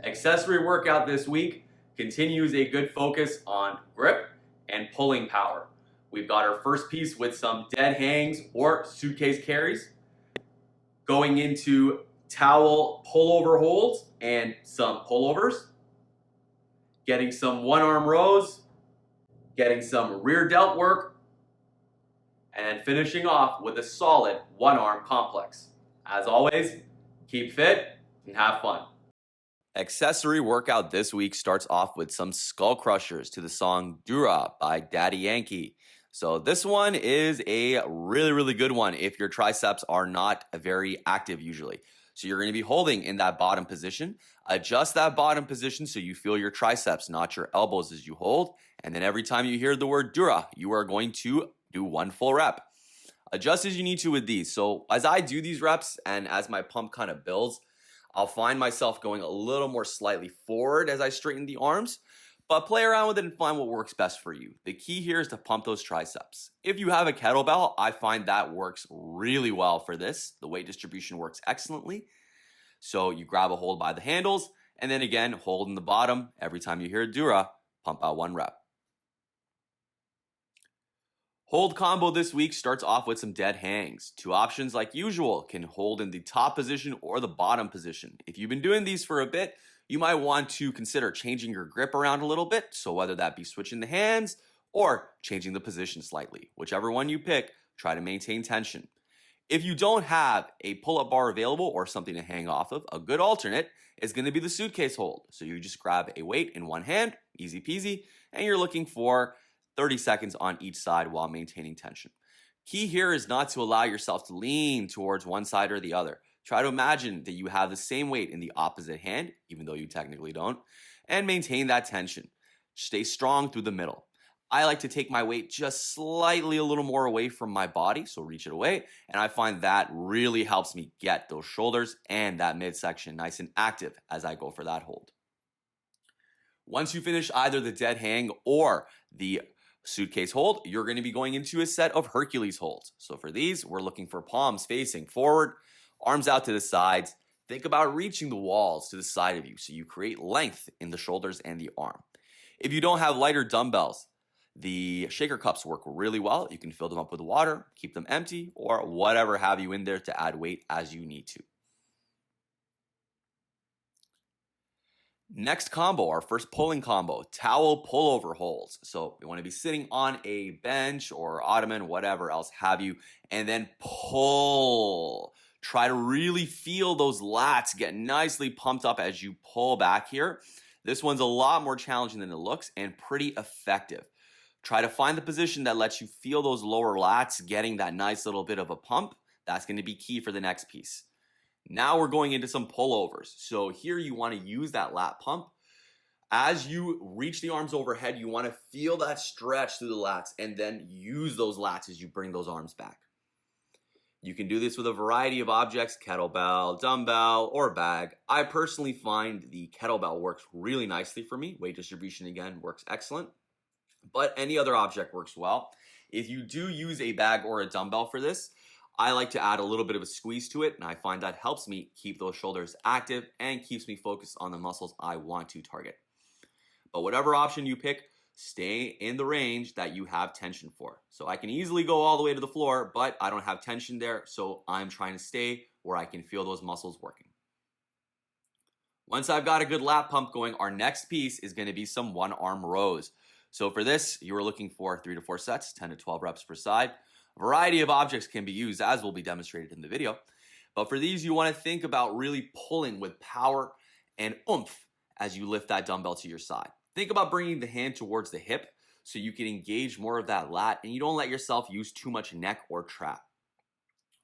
Accessory workout this week continues a good focus on grip and pulling power. We've got our first piece with some dead hangs or suitcase carries, going into towel pullover holds and some pullovers, getting some one arm rows, getting some rear delt work, and then finishing off with a solid one arm complex. As always, keep fit and have fun. Accessory workout this week starts off with some Skullcrushers to the song Dura by Daddy Yankee. So this one is a really good one if your triceps are not very active usually. So you're going to be holding in that bottom position. Adjust that bottom position so you feel your triceps, not your elbows as you hold. And then every time you hear the word Dura, you are going to do one full rep. Adjust as you need to with these. So as I do these reps and as my pump kind of builds, I'll find myself going a little more slightly forward as I straighten the arms, but play around with it and find what works best for you. The key here is to pump those triceps. If you have a kettlebell, I find that works really well for this. The weight distribution works excellently. So you grab a hold by the handles, and then again, hold in the bottom. Every time you hear Dura, pump out one rep. Hold combo this week starts off with some dead hangs. Two options like usual, can hold in the top position or the bottom position. If you've been doing these for a bit, you might want to consider changing your grip around a little bit. So whether that be switching the hands or changing the position slightly, whichever one you pick, try to maintain tension. If you don't have a pull-up bar available or something to hang off of, a good alternate is going to be the suitcase hold. So you just grab a weight in one hand, easy peasy, and you're looking for 30 seconds on each side while maintaining tension. Key here is not to allow yourself to lean towards one side or the other. Try to imagine that you have the same weight in the opposite hand, even though you technically don't, and maintain that tension. Stay strong through the middle. I like to take my weight just slightly a little more away from my body, so reach it away, and I find that really helps me get those shoulders and that midsection nice and active as I go for that hold. Once you finish either the dead hang or the suitcase hold, you're going to be going into a set of Hercules holds. So for these, we're looking for palms facing forward, arms out to the sides. Think about reaching the walls to the side of you so you create length in the shoulders and the arm. If you don't have lighter dumbbells, the shaker cups work really well. You can fill them up with water, keep them empty, or whatever have you in there to add weight as you need to. Next combo, our first pulling combo, towel pullover holds. So we want to be sitting on a bench or ottoman, whatever else have you, and then pull. Try to really feel those lats get nicely pumped up as you pull back here. This one's a lot more challenging than it looks and pretty effective. Try to find the position that lets you feel those lower lats getting that nice little bit of a pump. That's going to be key for the next piece. Now we're going into some pullovers. So here you want to use that lat pump. As you reach the arms overhead, you want to feel that stretch through the lats and then use those lats as you bring those arms back. You can do this with a variety of objects, kettlebell, dumbbell, or bag. I personally find the kettlebell works really nicely for me. Weight distribution, again, works excellent. But any other object works well. If you do use a bag or a dumbbell for this, I like to add a little bit of a squeeze to it, and I find that helps me keep those shoulders active and keeps me focused on the muscles I want to target. But whatever option you pick, stay in the range that you have tension for. So I can easily go all the way to the floor, but I don't have tension there, so I'm trying to stay where I can feel those muscles working. Once I've got a good lat pump going, our next piece is going to be some one arm rows. So for this, you are looking for 3 to 4 sets, 10 to 12 reps per side. A variety of objects can be used, as will be demonstrated in the video. But for these, you want to think about really pulling with power and oomph as you lift that dumbbell to your side. Think about bringing the hand towards the hip so you can engage more of that lat and you don't let yourself use too much neck or trap.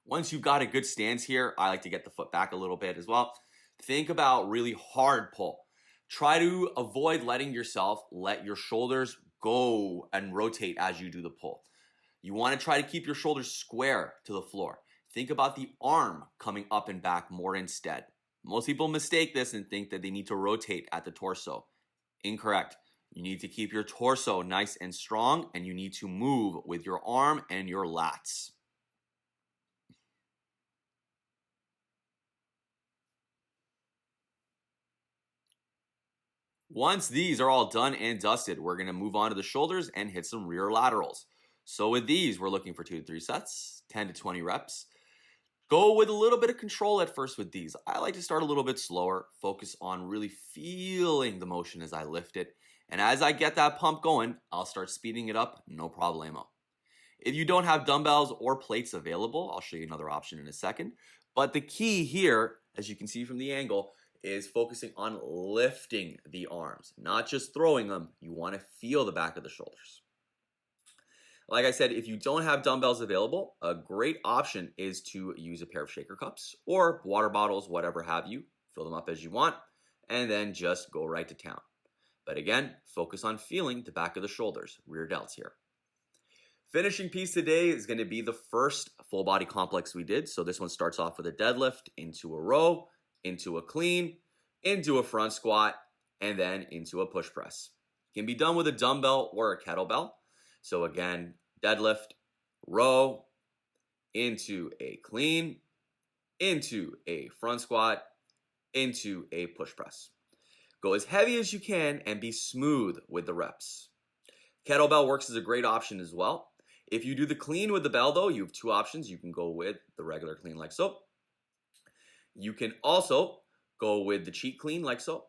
Once you've got a good stance here, I like to get the foot back a little bit as well. Think about really hard pull. Try to avoid letting yourself let your shoulders go and rotate as you do the pull. You want to try to keep your shoulders square to the floor. Think about the arm coming up and back more instead. Most people mistake this and think that they need to rotate at the torso. Incorrect. You need to keep your torso nice and strong, and you need to move with your arm and your lats. Once these are all done and dusted, we're going to move on to the shoulders and hit some rear laterals. So with these, we're looking for 2 to 3 sets, 10 to 20 reps. Go with a little bit of control at first with these. I like to start a little bit slower, focus on really feeling the motion as I lift it. And as I get that pump going, I'll start speeding it up, no problemo. If you don't have dumbbells or plates available, I'll show you another option in a second. But the key here, as you can see from the angle, is focusing on lifting the arms, not just throwing them. You want to feel the back of the shoulders. Like I said, if you don't have dumbbells available, a great option is to use a pair of shaker cups or water bottles, whatever have you. Fill them up as you want, and then just go right to town. But again, focus on feeling the back of the shoulders, rear delts here. Finishing piece today is going to be the first full body complex we did. So this one starts off with a deadlift into a row, into a clean, into a front squat, and then into a push press. It can be done with a dumbbell or a kettlebell. So again, deadlift, row, into a clean, into a front squat, into a push press. Go as heavy as you can and be smooth with the reps. Kettlebell works as a great option as well. If you do the clean with the bell though, you have two options. You can go with the regular clean like so. You can also go with the cheat clean like so.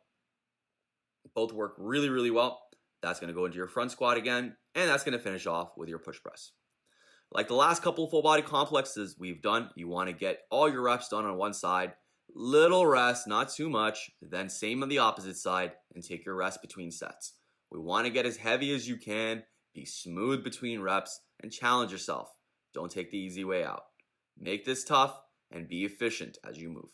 Both work really, really well. That's going to go into your front squat again, and that's going to finish off with your push press. Like the last couple of full body complexes we've done, you want to get all your reps done on one side, little rest, not too much, then same on the opposite side, and take your rest between sets. We want to get as heavy as you can, be smooth between reps, and challenge yourself. Don't take the easy way out. Make this tough and be efficient as you move.